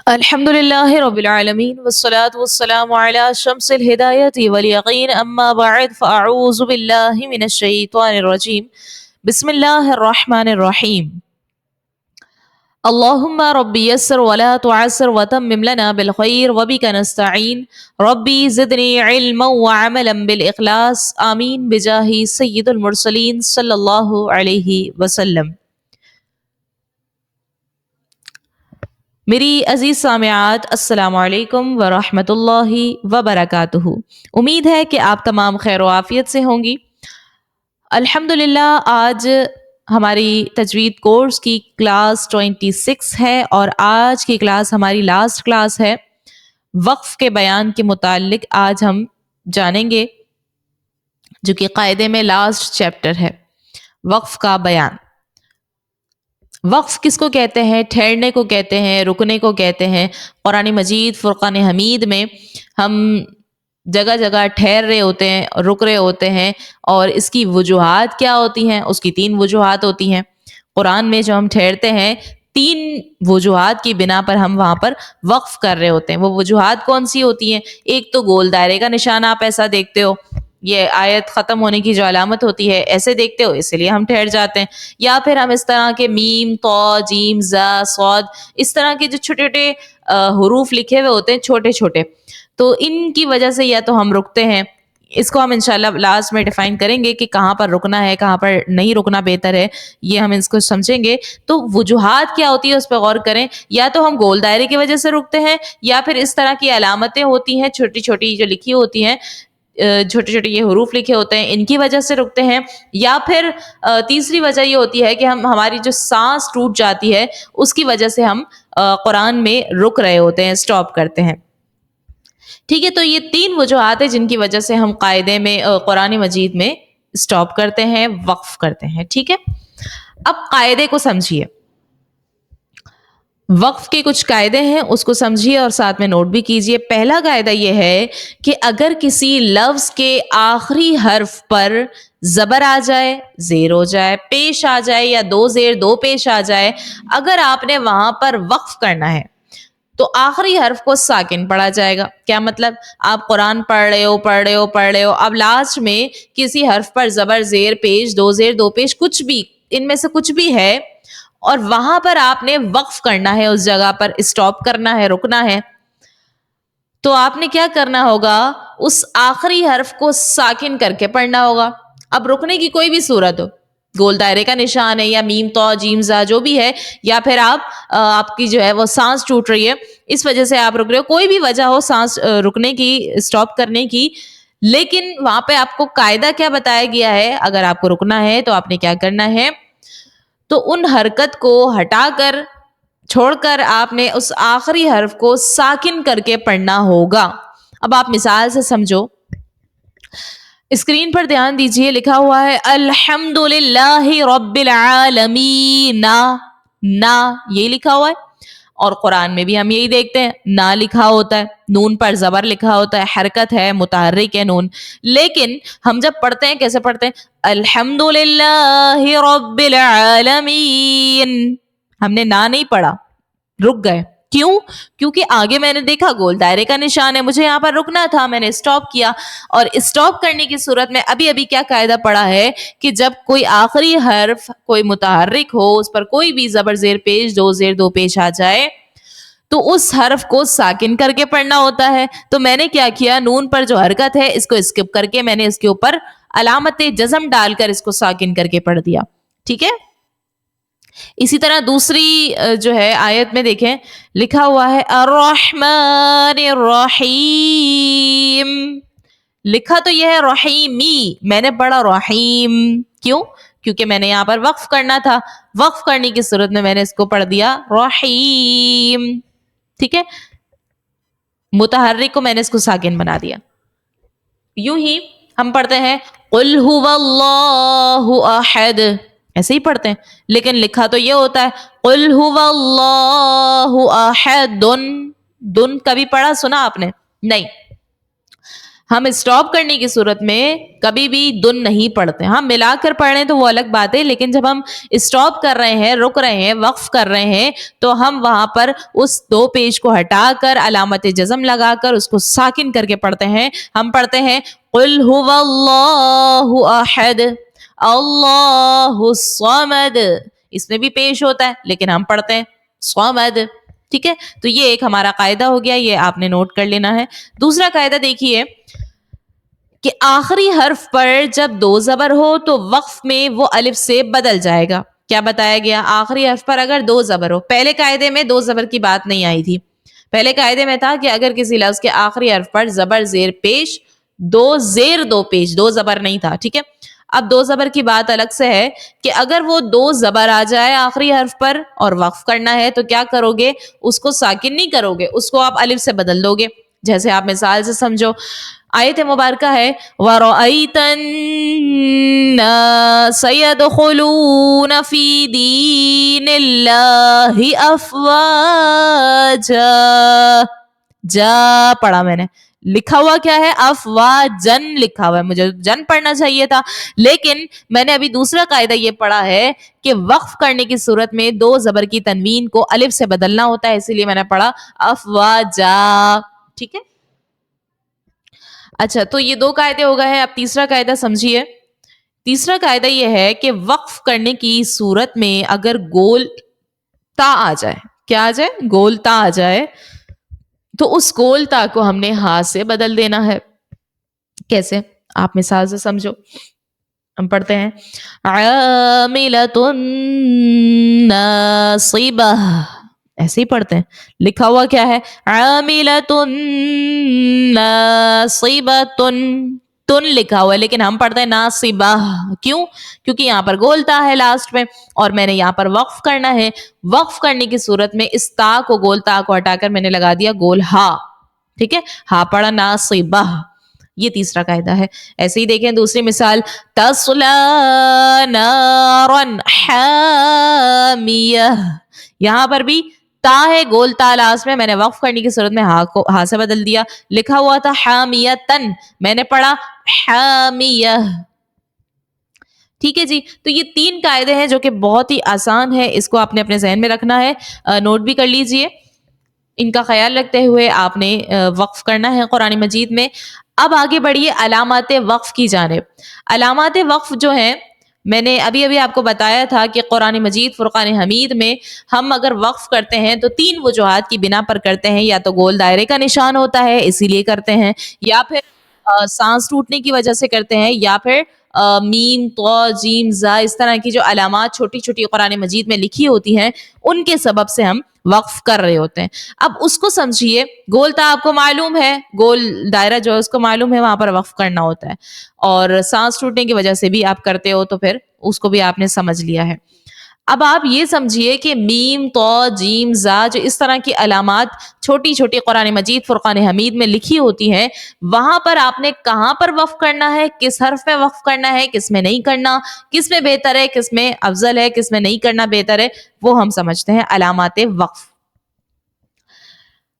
الحمد لله رب العالمين والصلاة والسلام على شمس الهداية واليقين أما بعد فأعوذ بالله من الشيطان الرجيم بسم الله الرحمن الرحيم اللهم ربي يسر ولا تعسر وتمم لنا بالخير وبك نستعين ربي زدني علما وعملا بالإخلاص آمين بجاه سيد المرسلين صلى الله عليه وسلم. میری عزیز سامعات السلام علیکم ورحمۃ اللہ وبرکاتہ. امید ہے کہ آپ تمام خیر و عافیت سے ہوں گی. الحمدللہ آج ہماری تجوید کورس کی کلاس 26 ہے اور آج کی کلاس ہماری لاسٹ کلاس ہے. وقف کے بیان کے متعلق آج ہم جانیں گے جو کہ قاعدے میں لاسٹ چیپٹر ہے. وقف کا بیان. وقف کس کو کہتے ہیں؟ ٹھہرنے کو کہتے ہیں، رکنے کو کہتے ہیں. قرآن مجید فرقان حمید میں ہم جگہ جگہ ٹھہر رہے ہوتے ہیں، رک رہے ہوتے ہیں، اور اس کی وجوہات کیا ہوتی ہیں؟ اس کی 3 وجوہات ہوتی ہیں. قرآن میں جو ہم ٹھہرتے ہیں 3 وجوہات کی بنا پر ہم وہاں پر وقف کر رہے ہوتے ہیں. وہ وجوہات کون سی ہوتی ہیں؟ ایک تو گول دائرے کا نشان آپ ایسا دیکھتے ہو، یہ آیت ختم ہونے کی جو علامت ہوتی ہے ایسے دیکھتے ہو اسی لیے ہم ٹھہر جاتے ہیں. یا پھر ہم اس طرح کے میم، طا، جیم، زا، صاد، اس طرح کے جو چھوٹے چھوٹے حروف لکھے ہوئے ہوتے ہیں چھوٹے چھوٹے، تو ان کی وجہ سے یا تو ہم رکتے ہیں. اس کو ہم انشاءاللہ لاسٹ میں ڈیفائن کریں گے کہ کہاں پر رکنا ہے، کہاں پر نہیں رکنا بہتر ہے، یہ ہم اس کو سمجھیں گے. تو وجوہات کیا ہوتی ہے اس پہ غور کریں. یا تو ہم گول دائرے کی وجہ سے رکتے ہیں، یا پھر اس طرح کی علامتیں ہوتی ہیں چھوٹی چھوٹی جو لکھی ہوتی ہیں، چھوٹے چھوٹے یہ حروف لکھے ہوتے ہیں، ان کی وجہ سے رکتے ہیں. یا پھر تیسری وجہ یہ ہوتی ہے کہ ہماری جو سانس ٹوٹ جاتی ہے اس کی وجہ سے ہم قرآن میں رک رہے ہوتے ہیں، سٹاپ کرتے ہیں. ٹھیک ہے، تو یہ 3 وجوہات ہیں جن کی وجہ سے ہم قاعدے میں قرآن مجید میں سٹاپ کرتے ہیں، وقف کرتے ہیں. ٹھیک ہے، اب قاعدے کو سمجھیے. وقف کے کچھ قاعدے ہیں، اس کو سمجھیے اور ساتھ میں نوٹ بھی کیجیے. پہلا قاعدہ یہ ہے کہ اگر کسی لفظ کے آخری حرف پر زبر آ جائے، زیر ہو جائے، پیش آ جائے، یا 2 زیر 2 پیش آ جائے، اگر آپ نے وہاں پر وقف کرنا ہے تو آخری حرف کو ساکن پڑھا جائے گا. کیا مطلب؟ آپ قرآن پڑھ رہے ہو، اب لاسٹ میں کسی حرف پر زبر، زیر، پیش، 2 زیر 2 پیش، کچھ بھی ان میں سے کچھ بھی ہے، اور وہاں پر آپ نے وقف کرنا ہے، اس جگہ پر اسٹاپ کرنا ہے، رکنا ہے، تو آپ نے کیا کرنا ہوگا؟ اس آخری حرف کو ساکن کر کے پڑھنا ہوگا. اب رکنے کی کوئی بھی صورت ہو، گول دائرے کا نشان ہے، یا میم، طا، جیم، زا جو بھی ہے، یا پھر آپ کی جو ہے وہ سانس ٹوٹ رہی ہے اس وجہ سے آپ رک رہے ہو، کوئی بھی وجہ ہو سانس رکنے کی، اسٹاپ کرنے کی، لیکن وہاں پہ آپ کو قاعدہ کیا بتایا گیا ہے؟ اگر آپ کو رکنا ہے تو آپ نے کیا کرنا ہے؟ تو ان حرکت کو ہٹا کر، چھوڑ کر، آپ نے اس آخری حرف کو ساکن کر کے پڑھنا ہوگا. اب آپ مثال سے سمجھو. اسکرین پر دھیان دیجئے، لکھا ہوا ہے الحمد للہ رب العالمین. نا یہ لکھا ہوا ہے، اور قرآن میں بھی ہم یہی دیکھتے ہیں، نا لکھا ہوتا ہے، نون پر زبر لکھا ہوتا ہے، حرکت ہے، متحرک ہے نون. لیکن ہم جب پڑھتے ہیں کیسے پڑھتے ہیں؟ الحمد للہ رب العالمین. ہم نے نا نہیں پڑھا، رک گئے. کیوں؟ کیونکہ آگے میں نے دیکھا گول دائرے کا نشان ہے، مجھے یہاں پر رکنا تھا، میں نے اسٹاپ کیا. اور اسٹاپ کرنے کی صورت میں ابھی کیا قاعدہ پڑا ہے کہ جب کوئی آخری حرف کوئی متحرک ہو، اس پر کوئی بھی زبر، زیر، پیش، 2 زیر 2 پیش آ جائے، تو اس حرف کو ساکن کر کے پڑھنا ہوتا ہے. تو میں نے کیا کیا؟ نون پر جو حرکت ہے اس کو اسکپ کر کے میں نے اس کے اوپر علامت جزم ڈال کر اس کو ساکن کر کے پڑھ دیا. ٹھیک ہے، اسی طرح دوسری جو ہے آیت میں دیکھیں، لکھا ہوا ہے الرحمن الرحیم. لکھا تو یہ ہے رحیمی، میں نے پڑھا رحیم. کیوں؟ کیونکہ میں نے یہاں پر وقف کرنا تھا، وقف کرنے کی صورت میں میں نے اس کو پڑھ دیا رحیم. ٹھیک ہے، متحرک کو میں نے اس کو ساکن بنا دیا. یوں ہی ہم پڑھتے ہیں قل هو اللہ احد، ایسے ہی پڑھتے ہیں، لیکن لکھا تو یہ ہوتا ہے قل هو اللہ احد. دن کبھی پڑھا سنا آپ نے؟ نہیں. ہم اسٹاپ کرنے کی صورت میں کبھی بھی دن نہیں پڑھتے. ہم ملا کر پڑھ رہے ہیں تو وہ الگ بات ہے, لیکن جب ہم اسٹاپ کر رہے ہیں, رک رہے ہیں, وقف کر رہے ہیں, تو ہم وہاں پر اس 2 پیج کو ہٹا کر علامت جزم لگا کر اس کو ساکن کر کے پڑھتے ہیں. ہم پڑھتے ہیں قل هو اللہ احد اللہ الصمد, اس میں بھی پیش ہوتا ہے لیکن ہم پڑھتے ہیں صمد. ٹھیک ہے, تو یہ ایک ہمارا قاعدہ ہو گیا, یہ آپ نے نوٹ کر لینا ہے. دوسرا قاعدہ دیکھیے کہ آخری حرف پر جب 2 زبر ہو تو وقف میں وہ الف سے بدل جائے گا. کیا بتایا گیا؟ آخری حرف پر اگر 2 زبر ہو. پہلے قاعدے میں 2 زبر کی بات نہیں آئی تھی. پہلے قاعدے میں تھا کہ اگر کسی لفظ کے آخری حرف پر زبر زیر پیش 2 زیر 2 پیش, 2 زبر نہیں تھا. ٹھیک ہے, اب 2 زبر کی بات الگ سے ہے کہ اگر وہ 2 زبر آ جائے آخری حرف پر اور وقف کرنا ہے تو کیا کرو گے؟ اس کو ساکن نہیں کرو گے, اس کو آپ الف سے بدل دو گے. جیسے آپ مثال سے سمجھو, آیت مبارکہ ہے وَرَأَيْتَ النَّاسَ يَدْخُلُونَ فِي دِينِ اللَّهِ أَفْوَاجًا. جا پڑھا میں نے, لکھا ہوا کیا ہے؟ افواجن لکھا ہوا ہے, مجھے جن پڑھنا چاہیے تھا, لیکن میں نے ابھی دوسرا قاعدہ یہ پڑھا ہے کہ وقف کرنے کی صورت میں 2 زبر کی تنوین کو الف سے بدلنا ہوتا ہے, اسی لیے میں نے پڑھا افواجا. ٹھیک ہے, اچھا تو یہ 2 قاعدے ہو گئے ہیں. اب تیسرا قاعدہ سمجھیے. تیسرا قاعدہ یہ ہے کہ وقف کرنے کی صورت میں اگر گول تا آ جائے, کیا آ جائے؟ گول تا آ جائے, تو اس گول تا کو ہم نے ہاتھ سے بدل دینا ہے. کیسے؟ آپ مثال سے سمجھو. ہم پڑھتے ہیں عاملۃ ناصبہ, ایسے ہی پڑھتے ہیں. لکھا ہوا کیا ہے؟ عاملۃ ناصبۃ, تن لکھا ہوا ہے لیکن ہم پڑھتے ہیں ناصبہ. کیوں؟ کیونکہ یہاں پر گول تا ہے لاسٹ میں اور میں نے یہاں پر وقف کرنا ہے. وقف کرنے کی صورت میں اس تا کو, گول تا کو ہٹا کر میں نے لگا دیا گول ہا. ٹھیک ہے, ہا پڑھا ناصبہ. یہ تیسرا قاعدہ ہے. ایسے ہی دیکھیں دوسری مثال تصلی نارا حامیہ, یہاں پر بھی تا ہے, گول تا لاسٹ میں نے وقف کرنے کی صورت میں ہا سے بدل دیا. لکھا ہوا تھا حامیتن, میں نے پڑھا حامیہ. ٹھیک ہے جی, تو یہ 3 قاعدے ہیں جو کہ بہت ہی آسان ہے, اس کو آپ نے اپنے ذہن میں رکھنا ہے, نوٹ بھی کر لیجئے. ان کا خیال رکھتے ہوئے آپ نے وقف کرنا ہے قرآن مجید میں. اب آگے بڑھیے علامات وقف کی جانب. علامات وقف جو ہیں, میں نے ابھی آپ کو بتایا تھا کہ قرآن مجید فرقان حمید میں ہم اگر وقف کرتے ہیں تو 3 وجوہات کی بنا پر کرتے ہیں. یا تو گول دائرے کا نشان ہوتا ہے اسی لیے کرتے ہیں, یا پھر سانس ٹوٹنے کی وجہ سے کرتے ہیں, یا پھر میم تو جیم زا اس طرح کی جو علامات چھوٹی چھوٹی قرآن مجید میں لکھی ہوتی ہیں ان کے سبب سے ہم وقف کر رہے ہوتے ہیں. اب اس کو سمجھیے, گول تا آپ کو معلوم ہے, گول دائرہ جو ہے اس کو معلوم ہے وہاں پر وقف کرنا ہوتا ہے, اور سانس ٹوٹنے کی وجہ سے بھی آپ کرتے ہو تو پھر اس کو بھی آپ نے سمجھ لیا ہے. اب آپ یہ سمجھیے کہ میم تو جیم زا جو اس طرح کی علامات چھوٹی چھوٹی قرآن مجید فرقان حمید میں لکھی ہوتی ہیں, وہاں پر آپ نے کہاں پر وقف کرنا ہے, کس حرف میں وقف کرنا ہے, کس میں نہیں کرنا, کس میں بہتر ہے, کس میں افضل ہے, کس میں نہیں کرنا بہتر ہے, وہ ہم سمجھتے ہیں علامات وقف.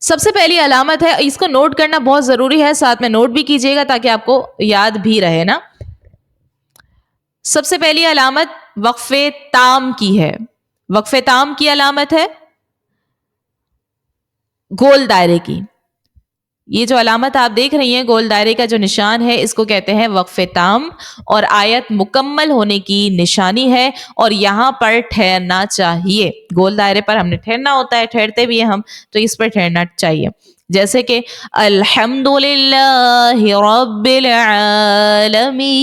سب سے پہلی علامت ہے, اس کو نوٹ کرنا بہت ضروری ہے, ساتھ میں نوٹ بھی کیجیے گا تاکہ آپ کو یاد بھی رہے نا. سب سے پہلی علامت وقف تام کی ہے. وقف تام کی علامت ہے گول دائرے کی. یہ جو علامت آپ دیکھ رہی ہیں گول دائرے کا جو نشان ہے اس کو کہتے ہیں وقف تام, اور آیت مکمل ہونے کی نشانی ہے, اور یہاں پر ٹھہرنا چاہیے. گول دائرے پر ہم نے ٹھہرنا ہوتا ہے, ٹھہرتے بھی ہیں ہم, تو اس پر ٹھہرنا چاہیے. جیسے کہ الحمدللہ رب العالمین,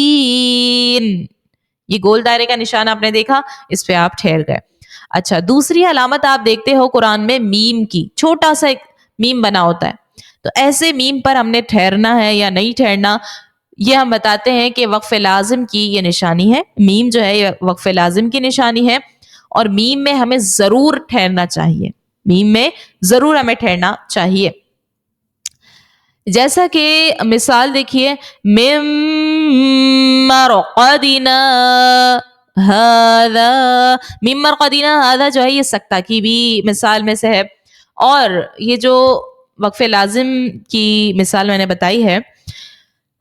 یہ گول دائرے کا نشان آپ نے دیکھا, اس پہ آپ ٹھہر گئے. اچھا, دوسری علامت آپ دیکھتے ہو قرآن میں میم کی, چھوٹا سا ایک میم بنا ہوتا ہے, تو ایسے میم پر ہم نے ٹھہرنا ہے یا نہیں ٹھہرنا, یہ ہم بتاتے ہیں کہ وقف لازم کی یہ نشانی ہے. میم جو ہے یہ وقف لازم کی نشانی ہے, اور میم میں ہمیں ضرور ٹھہرنا چاہیے, میم میں ضرور ہمیں ٹھہرنا چاہیے. جیسا کہ مثال دیکھیے مم مرقدنا ہذا, مم مرقدنا ہذا جو ہے یہ سکتہ کی بھی مثال میں سے ہے, اور یہ جو وقف لازم کی مثال میں نے بتائی ہے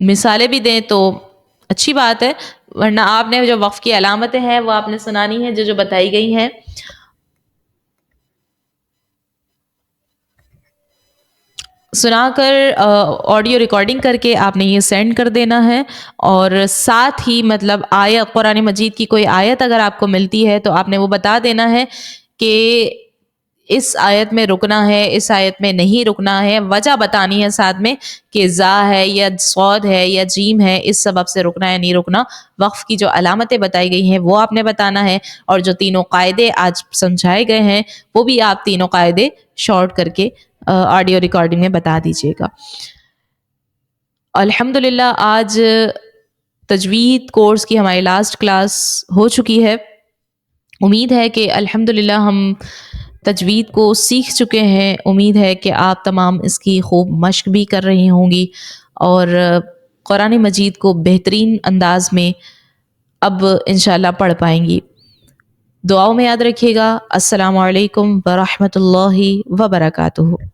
مثالیں بھی دیں تو اچھی بات ہے، ورنہ آپ نے جو وقف کی علامتیں ہیں وہ آپ نے سنانی ہیں جو جو بتائی گئی ہیں. سنا کر آڈیو ریکارڈنگ کر کے آپ نے یہ سینڈ کر دینا ہے، اور ساتھ ہی مطلب آیت قرآن مجید کی کوئی آیت اگر آپ کو ملتی ہے تو آپ نے وہ بتا دینا ہے کہ اس آیت میں رکنا ہے، اس آیت میں نہیں رکنا ہے، وجہ بتانی ہے ساتھ میں کہ زا ہے یا صاد ہے یا جیم ہے، اس سبب سے رکنا ہے نہیں رکنا. وقف کی جو علامتیں بتائی گئی ہیں وہ آپ نے بتانا ہے، اور جو تینوں قاعدے آج سمجھائے گئے ہیں وہ بھی آپ تینوں قاعدے شارٹ کر کے آڈیو ریکارڈنگ میں بتا دیجیے گا. الحمد للہ آج تجوید کورس کی ہماری لاسٹ کلاس ہو چکی ہے. امید ہے کہ الحمد للہ ہم تجوید کو سیکھ چکے ہیں. امید ہے کہ آپ تمام اس کی خوب مشق بھی کر رہی ہوں گی اور قرآن مجید کو بہترین انداز میں اب انشاءاللہ پڑھ پائیں گی. دعاؤں میں یاد رکھیے گا. السلام علیکم ورحمۃ اللہ وبرکاتہ.